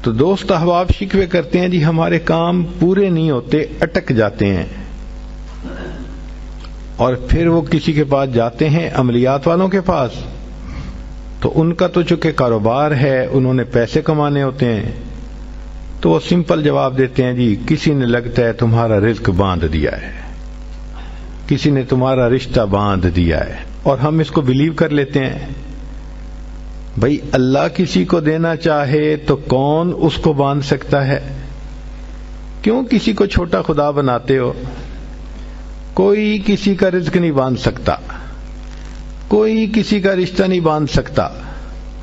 تو دوست احباب شکوے کرتے ہیں جی ہمارے کام پورے نہیں ہوتے، اٹک جاتے ہیں، اور پھر وہ کسی کے پاس جاتے ہیں، عملیات والوں کے پاس، تو ان کا تو چونکہ کاروبار ہے، انہوں نے پیسے کمانے ہوتے ہیں، تو وہ سمپل جواب دیتے ہیں جی کسی نے لگتا ہے تمہارا رزق باندھ دیا ہے، کسی نے تمہارا رشتہ باندھ دیا ہے، اور ہم اس کو بلیو کر لیتے ہیں۔ بھئی اللہ کسی کو دینا چاہے تو کون اس کو باندھ سکتا ہے؟ کیوں کسی کو چھوٹا خدا بناتے ہو؟ کوئی کسی کا رزق نہیں باندھ سکتا، کوئی کسی کا رشتہ نہیں باندھ سکتا،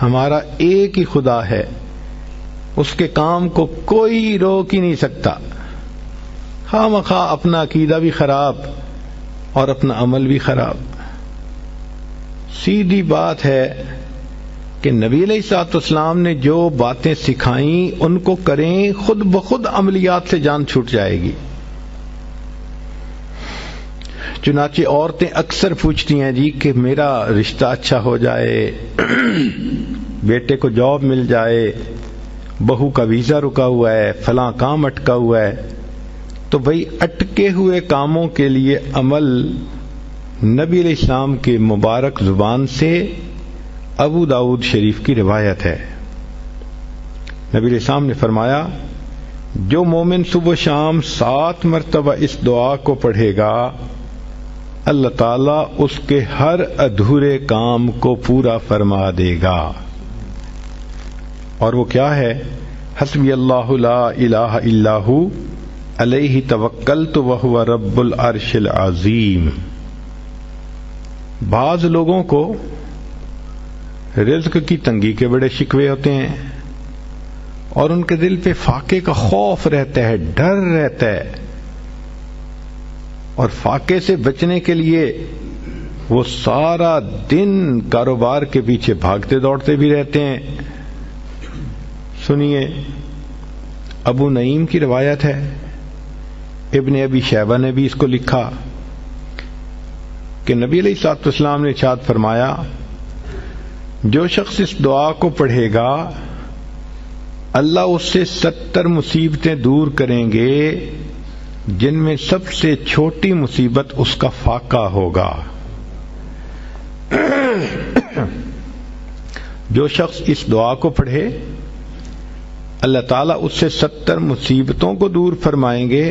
ہمارا ایک ہی خدا ہے، اس کے کام کو کوئی روک ہی نہیں سکتا۔ خواہ مخواہ اپنا عقیدہ بھی خراب اور اپنا عمل بھی خراب۔ سیدھی بات ہے کہ نبی علیہ الصلوۃ والسلام نے جو باتیں سکھائیں ان کو کریں، خود بخود عملیات سے جان چھوٹ جائے گی۔ چنانچہ عورتیں اکثر پوچھتی ہیں جی کہ میرا رشتہ اچھا ہو جائے، بیٹے کو جاب مل جائے، بہو کا ویزا رکا ہوا ہے، فلاں کام اٹکا ہوا ہے۔ تو بھئی اٹکے ہوئے کاموں کے لیے عمل نبی علیہ السلام کے مبارک زبان سے ابو داؤد شریف کی روایت ہے۔ نبی علیہ السلام نے فرمایا جو مومن صبح و شام 7 مرتبہ اس دعا کو پڑھے گا، اللہ تعالیٰ اس کے ہر ادھورے کام کو پورا فرما دے گا۔ اور وہ کیا ہے؟ حسبی اللہ لا الہ الا ہو علیہ توکلت وہو رب العرش العظیم۔ بعض لوگوں کو رزق کی تنگی کے بڑے شکوے ہوتے ہیں، اور ان کے دل پہ فاقے کا خوف رہتا ہے، ڈر رہتا ہے، اور فاقے سے بچنے کے لیے وہ سارا دن کاروبار کے پیچھے بھاگتے دوڑتے بھی رہتے ہیں۔ سنیے، ابو نعیم کی روایت ہے، ابن ابی شیبہ نے بھی اس کو لکھا کہ نبی علیہ الصلوۃ والسلام نے ارشاد فرمایا جو شخص اس دعا کو پڑھے گا اللہ اس سے 70 مصیبتیں دور کریں گے، جن میں سب سے چھوٹی مصیبت اس کا فاقہ ہوگا۔ جو شخص اس دعا کو پڑھے اللہ تعالیٰ اس سے 70 مصیبتوں کو دور فرمائیں گے،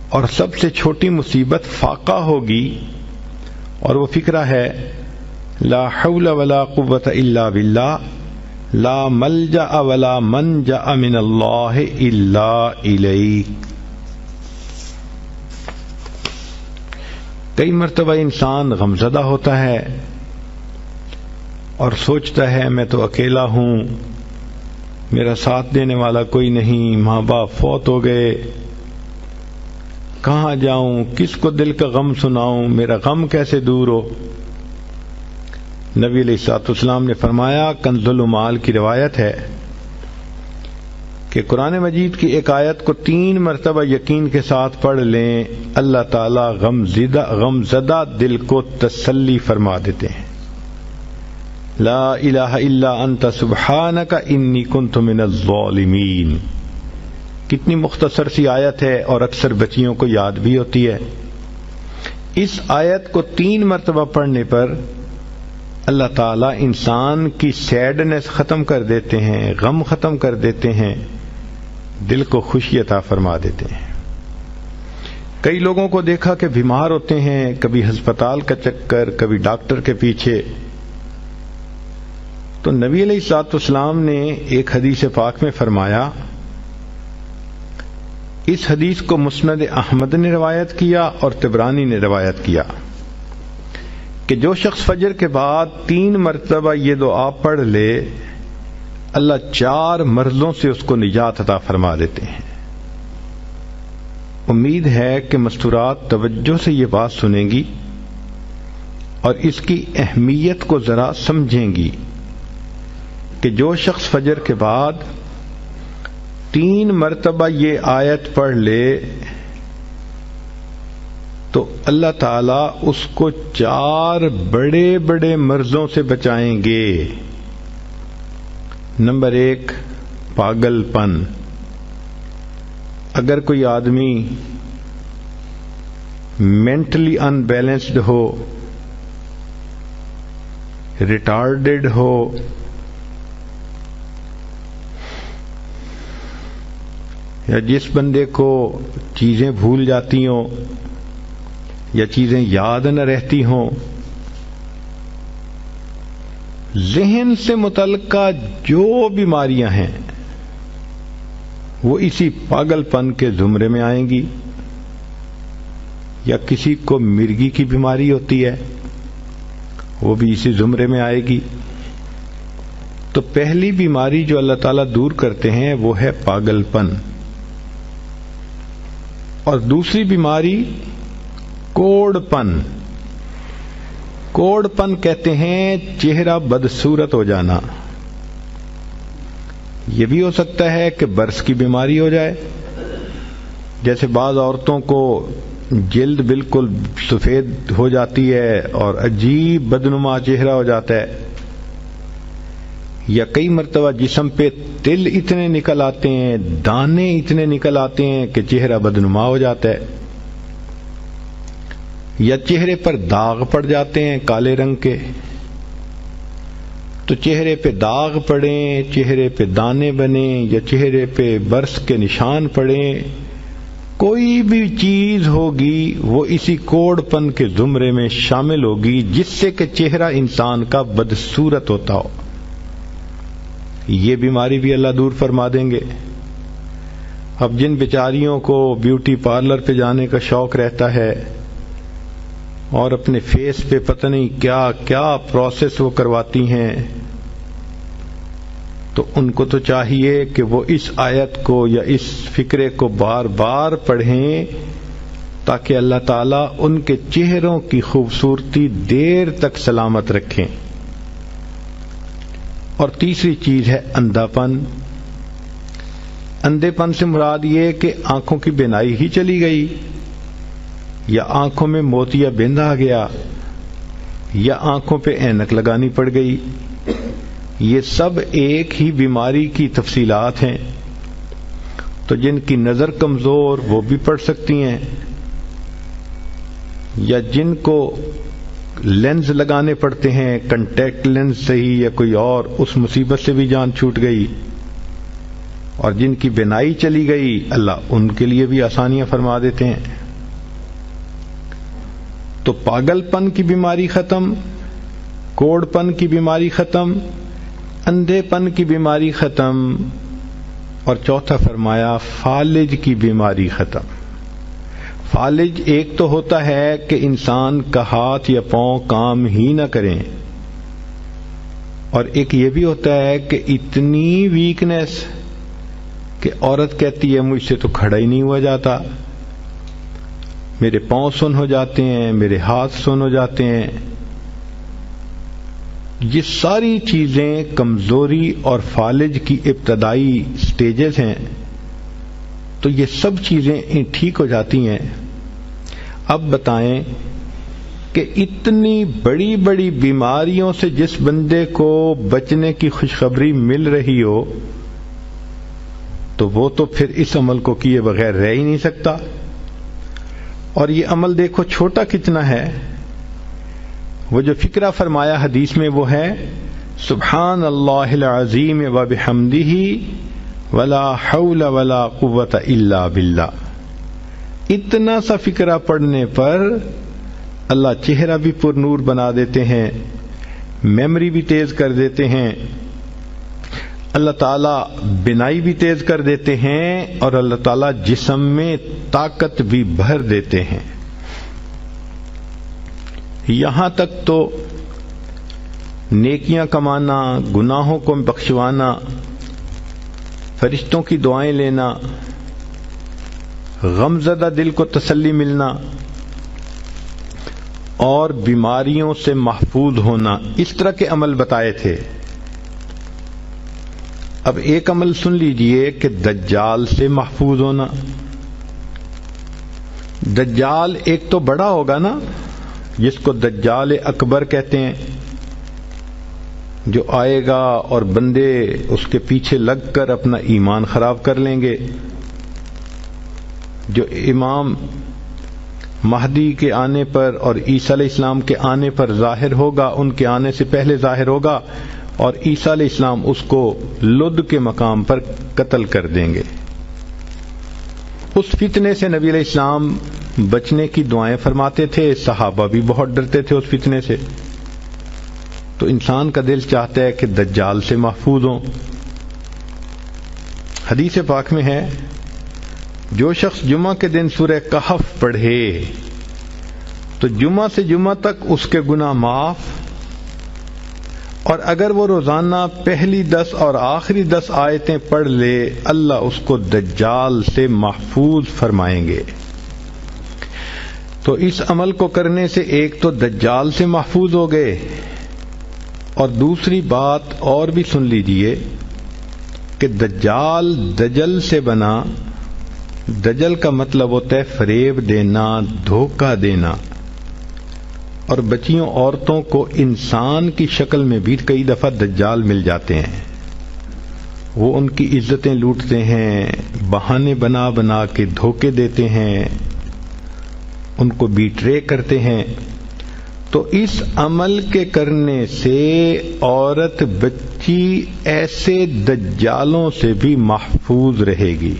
اور سب سے چھوٹی مصیبت فاقہ ہوگی، اور وہ فقرہ ہے لا حول ولا قوة الا باللہ لا ملجأ ولا منجأ من اللہ الا الیک۔ کئی مرتبہ انسان غمزدہ ہوتا ہے اور سوچتا ہے میں تو اکیلا ہوں، میرا ساتھ دینے والا کوئی نہیں، ماں باپ فوت ہو گئے، کہاں جاؤں، کس کو دل کا غم سناؤں، میرا غم کیسے دور ہو؟ نبی علیہ الصلوۃ والسلام نے فرمایا، کنز المال کی روایت ہے کہ قرآن مجید کی ایک آیت کو 3 مرتبہ یقین کے ساتھ پڑھ لیں، اللہ تعالیٰ غمزدہ دل کو تسلی فرما دیتے ہیں۔ لا الہ الا انت سبحانک انی کنت من الظالمین۔ کتنی مختصر سی آیت ہے اور اکثر بچیوں کو یاد بھی ہوتی ہے۔ اس آیت کو 3 مرتبہ پڑھنے پر اللہ تعالیٰ انسان کی سیڈنس ختم کر دیتے ہیں، غم ختم کر دیتے ہیں، دل کو خوشی عطا فرما دیتے ہیں۔ کئی لوگوں کو دیکھا کہ بیمار ہوتے ہیں، کبھی ہسپتال کا چکر، کبھی ڈاکٹر کے پیچھے، تو نبی علیہ الصلوۃ والسلام نے ایک حدیث پاک میں فرمایا، اس حدیث کو مسند احمد نے روایت کیا اور طبرانی نے روایت کیا کہ جو شخص فجر کے بعد 3 مرتبہ یہ دعا پڑھ لے اللہ 4 مرضوں سے اس کو نجات عطا فرما دیتے ہیں۔ امید ہے کہ مستورات توجہ سے یہ بات سنیں گی اور اس کی اہمیت کو ذرا سمجھیں گی کہ جو شخص فجر کے بعد 3 مرتبہ یہ آیت پڑھ لے تو اللہ تعالیٰ اس کو 4 بڑے بڑے مرضوں سے بچائیں گے۔ نمبر 1، پاگل پن. اگر کوئی آدمی مینٹلی ان بیلنسڈ ہو، ریٹارڈڈ ہو، یا جس بندے کو چیزیں بھول جاتی ہوں یا چیزیں یاد نہ رہتی ہوں، ذہن سے متعلقہ جو بیماریاں ہیں وہ اسی پاگل پن کے زمرے میں آئیں گی. یا کسی کو مرگی کی بیماری ہوتی ہے، وہ بھی اسی زمرے میں آئے گی. تو پہلی بیماری جو اللہ تعالیٰ دور کرتے ہیں وہ ہے پاگل پن، اور دوسری بیماری کوڑ پن. کوڑ پن کہتے ہیں چہرہ بدصورت ہو جانا. یہ بھی ہو سکتا ہے کہ برس کی بیماری ہو جائے، جیسے بعض عورتوں کو جلد بالکل سفید ہو جاتی ہے اور عجیب بدنما چہرہ ہو جاتا ہے، یا کئی مرتبہ جسم پہ تل اتنے نکل آتے ہیں، دانے اتنے نکل آتے ہیں کہ چہرہ بدنما ہو جاتا ہے، یا چہرے پر داغ پڑ جاتے ہیں کالے رنگ کے. تو چہرے پہ داغ پڑیں، چہرے پہ دانے بنیں، یا چہرے پہ برس کے نشان پڑیں، کوئی بھی چیز ہوگی وہ اسی کوڑ پن کے زمرے میں شامل ہوگی جس سے کہ چہرہ انسان کا بدصورت ہوتا ہو. یہ بیماری بھی اللہ دور فرما دیں گے. اب جن بیچاریوں کو بیوٹی پارلر پہ جانے کا شوق رہتا ہے اور اپنے فیس پہ پتہ نہیں کیا کیا پروسیس وہ کرواتی ہیں، تو ان کو تو چاہیے کہ وہ اس آیت کو یا اس فکرے کو بار بار پڑھیں تاکہ اللہ تعالیٰ ان کے چہروں کی خوبصورتی دیر تک سلامت رکھیں. اور تیسری چیز ہے اندھا پن. اندھے پن سے مراد یہ کہ آنکھوں کی بینائی ہی چلی گئی، یا آنکھوں میں موتیا بند آ گیا، یا آنکھوں پہ اینک لگانی پڑ گئی. یہ سب ایک ہی بیماری کی تفصیلات ہیں. تو جن کی نظر کمزور وہ بھی پڑھ سکتی ہیں، یا جن کو لینز لگانے پڑتے ہیں، کنٹیکٹ لینز صحیح یا کوئی اور، اس مصیبت سے بھی جان چھوٹ گئی. اور جن کی بینائی چلی گئی اللہ ان کے لیے بھی آسانیاں فرما دیتے ہیں. تو پاگل پن کی بیماری ختم، کوڑ پن کی بیماری ختم، اندھے پن کی بیماری ختم، اور چوتھا فرمایا فالج کی بیماری ختم. فالج ایک تو ہوتا ہے کہ انسان کا ہاتھ یا پاؤں کام ہی نہ کریں، اور ایک یہ بھی ہوتا ہے کہ اتنی ویکنیس کہ عورت کہتی ہے مجھ سے تو کھڑا ہی نہیں ہوا جاتا، میرے پاؤں سن ہو جاتے ہیں، میرے ہاتھ سن ہو جاتے ہیں. یہ ساری چیزیں کمزوری اور فالج کی ابتدائی سٹیجز ہیں. تو یہ سب چیزیں ٹھیک ہو جاتی ہیں. اب بتائیں کہ اتنی بڑی بڑی بیماریوں سے جس بندے کو بچنے کی خوشخبری مل رہی ہو تو وہ تو پھر اس عمل کو کیے بغیر رہ ہی نہیں سکتا. اور یہ عمل دیکھو چھوٹا کتنا ہے. وہ جو فکرہ فرمایا حدیث میں وہ ہے سبحان اللہ العظیم وبحمدہ ولا حول ولا قوت الا باللہ. اتنا سا فکرہ پڑھنے پر اللہ چہرہ بھی پر نور بنا دیتے ہیں، میموری بھی تیز کر دیتے ہیں، اللہ تعالیٰ بینائی بھی تیز کر دیتے ہیں، اور اللہ تعالیٰ جسم میں طاقت بھی بھر دیتے ہیں. یہاں تک تو نیکیاں کمانا، گناہوں کو بخشوانا، فرشتوں کی دعائیں لینا، غمزدہ دل کو تسلی ملنا، اور بیماریوں سے محفوظ ہونا، اس طرح کے عمل بتائے تھے. اب ایک عمل سن لیجئے کہ دجال سے محفوظ ہونا. دجال ایک تو بڑا ہوگا نا، جس کو دجال اکبر کہتے ہیں، جو آئے گا اور بندے اس کے پیچھے لگ کر اپنا ایمان خراب کر لیں گے. جو امام مہدی کے آنے پر اور عیسیٰ علیہ السلام کے آنے پر ظاہر ہوگا، ان کے آنے سے پہلے ظاہر ہوگا، اور عیسیٰ علیہ السلام اس کو لد کے مقام پر قتل کر دیں گے. اس فتنے سے نبی علیہ السلام بچنے کی دعائیں فرماتے تھے، صحابہ بھی بہت ڈرتے تھے اس فتنے سے. تو انسان کا دل چاہتا ہے کہ دجال سے محفوظ ہوں. حدیث پاک میں ہے جو شخص جمعہ کے دن سورہ کہف پڑھے تو جمعہ سے جمعہ تک اس کے گناہ معاف، اور اگر وہ روزانہ پہلی 10 اور آخری 10 آیتیں پڑھ لے اللہ اس کو دجال سے محفوظ فرمائیں گے. تو اس عمل کو کرنے سے ایک تو دجال سے محفوظ ہو گئے، اور دوسری بات اور بھی سن لیجئے کہ دجال دجل سے بنا. دجل کا مطلب ہوتا ہے فریب دینا، دھوکہ دینا، اور بچیوں عورتوں کو انسان کی شکل میں بھی کئی دفعہ دجال مل جاتے ہیں. وہ ان کی عزتیں لوٹتے ہیں، بہانے بنا بنا کے دھوکے دیتے ہیں، ان کو بیٹرے کرتے ہیں. تو اس عمل کے کرنے سے عورت بچی ایسے دجالوں سے بھی محفوظ رہے گی.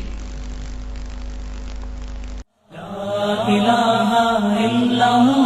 لا الہ الا اللہ